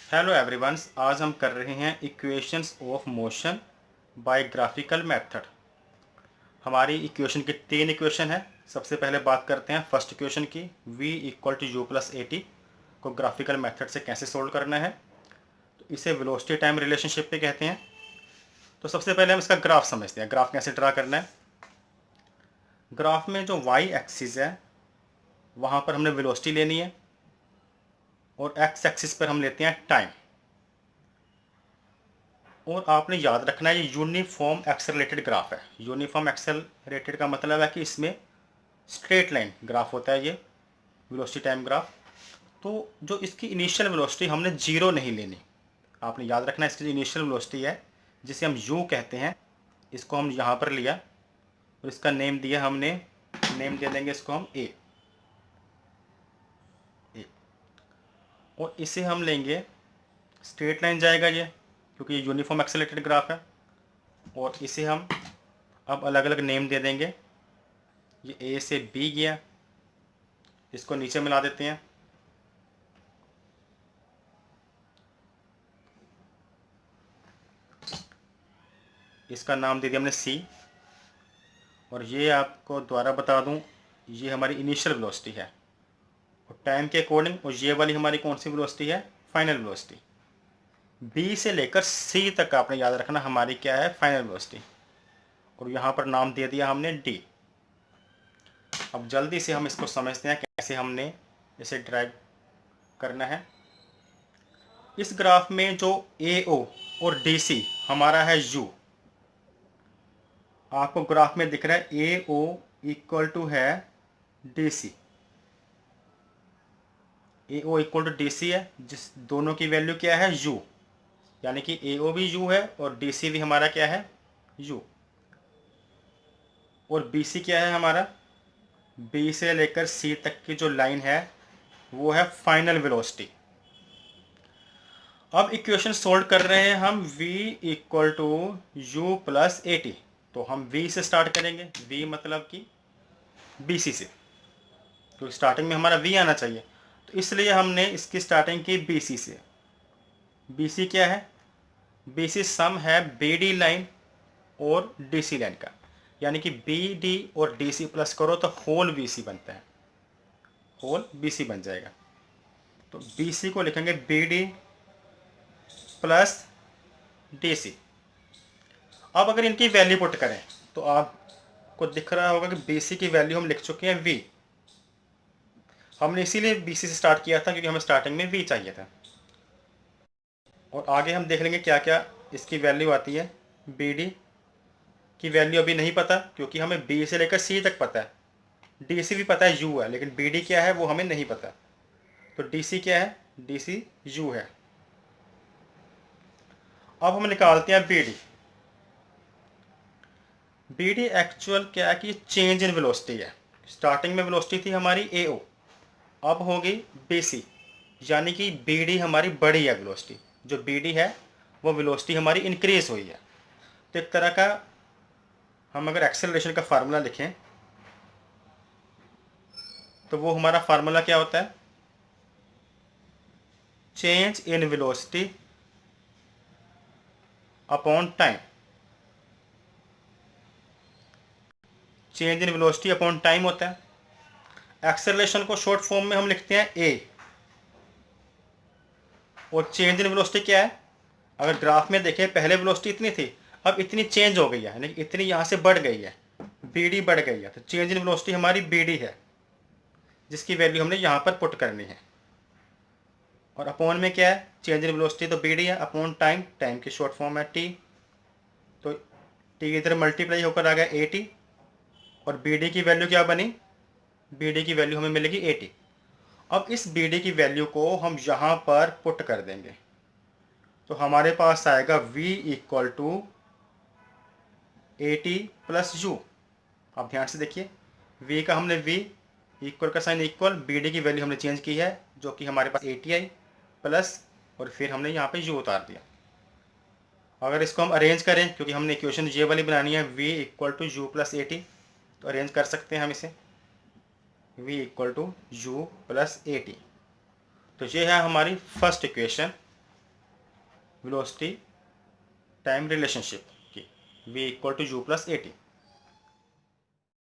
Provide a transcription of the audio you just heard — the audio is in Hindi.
हेलो एवरीवन, आज हम कर रहे हैं equations of motion by graphical method. हमारी इक्वेशन की तीन इक्वेशन है। सबसे पहले बात करते हैं फर्स्ट इक्वेशन की, v equal to u plus a t को ग्राफिकल मेथड से कैसे सोल्व करना है। तो इसे वेलोसिटी टाइम रिलेशनशिप पे कहते हैं। तो सबसे पहले हम इसका ग्राफ समझते हैं, ग्राफ कैसे ड्रा करना है। ग्राफ में जो वाई एक्सिस है वहाँ पर हमने वेलोसिटी लेनी है और एक्स एक्सिस पर हम लेते हैं टाइम। और आपने याद रखना है ये यूनिफॉर्म एक्सेलरेटेड ग्राफ है। यूनिफॉर्म एक्सेलरेटेड का मतलब है कि इसमें स्ट्रेट लाइन ग्राफ होता है ये वेलोसिटी टाइम ग्राफ। तो जो इसकी इनिशियल वेलोसिटी हमने जीरो नहीं लेनी। आपने याद रखना है इसकी जो इनिशियल वेलोसिटी है जिसे हम यू कहते हैं, इसको हम यहाँ पर लिया और इसका नेम दिया हमने, नेम दे देंगे इसको हम ए। और इसे हम लेंगे, स्ट्रेट लाइन जाएगा ये क्योंकि ये यूनिफॉर्म एक्सेलरेटेड ग्राफ है। और इसे हम अब अलग अलग नेम दे देंगे। ये ए से बी गया, इसको नीचे मिला देते हैं। इसका नाम दे दिया हमने सी। और ये आपको दोबारा बता दूं, ये हमारी इनिशियल वेलोसिटी है और टाइम के अकॉर्डिंग, और ये वाली हमारी कौन सी वेलोसिटी है, फाइनल वेलोसिटी। बी से लेकर सी तक आपने याद रखना हमारी क्या है, फाइनल वेलोसिटी। और यहाँ पर नाम दे दिया हमने डी। अब जल्दी से हम इसको समझते हैं कैसे हमने इसे ड्राइव करना है। इस ग्राफ में जो ए ओ और डी सी हमारा है यू, आपको ग्राफ में दिख रहा है ए ओ इक्वल टू है D C. A O equal to D C है, जिस दोनों की वैल्यू क्या है, यू। यानी कि ए ओ भी यू है और डी सी भी हमारा क्या है, यू। और बी सी क्या है हमारा, बी से लेकर सी तक की जो लाइन है वो है फाइनल वेलोसिटी। अब इक्वेशन सोल्व कर रहे हैं हम v equal to u plus a t. तो हम v से स्टार्ट करेंगे, v मतलब कि bc से, तो स्टार्टिंग में हमारा v आना चाहिए। तो इसलिए हमने इसकी स्टार्टिंग की bc से। bc क्या है, bc सम है bd लाइन और dc लाइन का। यानी कि bd और dc प्लस करो तो होल bc बनता है, होल bc बन जाएगा। तो bc को लिखेंगे bd प्लस dc। अब अगर इनकी वैल्यू पुट करें तो आपको दिख रहा होगा कि BC की वैल्यू हम लिख चुके हैं V। हमने इसीलिए BC से स्टार्ट किया था क्योंकि हमें स्टार्टिंग में V चाहिए था। और आगे हम देख लेंगे क्या क्या इसकी वैल्यू आती है। BD की वैल्यू अभी नहीं पता क्योंकि हमें B से लेकर C तक पता है। DC भी पता है U है, लेकिन BD क्या है वो हमें नहीं पता। तो DC क्या है, DC U है। अब हम निकालते हैं BD। BD एक्चुअल क्या है कि चेंज इन वेलोसिटी है। स्टार्टिंग में वेलोसिटी थी हमारी AO, अब होगी BC, यानी कि BD हमारी बड़ी है वेलोसिटी। जो BD है वो वेलोसिटी हमारी इंक्रीज हुई है। तो एक तरह का हम अगर एक्सेलरेशन का फार्मूला लिखें तो वो हमारा फार्मूला क्या होता है, change in velocity upon time. Change in velocity upon time होता है। एक्सेलरेशन को शॉर्ट फॉर्म में हम लिखते हैं A। और चेंज इन वेलोसिटी क्या है, अगर ग्राफ में देखें पहले वेलोसिटी इतनी थी, अब इतनी चेंज हो गई है, यानी इतनी यहाँ से बढ़ गई है, BD बढ़ गई है। तो चेंज इन वेलोसिटी हमारी BD है जिसकी वैल्यू हमने यहाँ पर पुट करनी है। और अपॉन में क्या है, चेंज इन वेलोसिटी तो BD है, अपॉन टाइम, टाइम की शॉर्ट फॉर्म है T। तो T इधर मल्टीप्लाई होकर आ गया AT। और BD की वैल्यू क्या बनी, BD की वैल्यू हमें मिलेगी AT। अब इस BD की वैल्यू को हम यहाँ पर पुट कर देंगे तो हमारे पास आएगा V equal to AT plus u. आप ध्यान से देखिए, V का हमने V इक्वल का साइन इक्वल, BD की वैल्यू हमने चेंज की है जो कि हमारे पास AT आई प्लस, और फिर हमने यहाँ पे U उतार दिया। अगर इसको हम अरेंज करें, क्योंकि हमने इक्वेशन ये वाली बनानी है V equal to u plus AT, तो अरेंज कर सकते हैं हम इसे, V equal to u plus AT। तो ये है हमारी first equation velocity time relationship की v equal to u plus a T.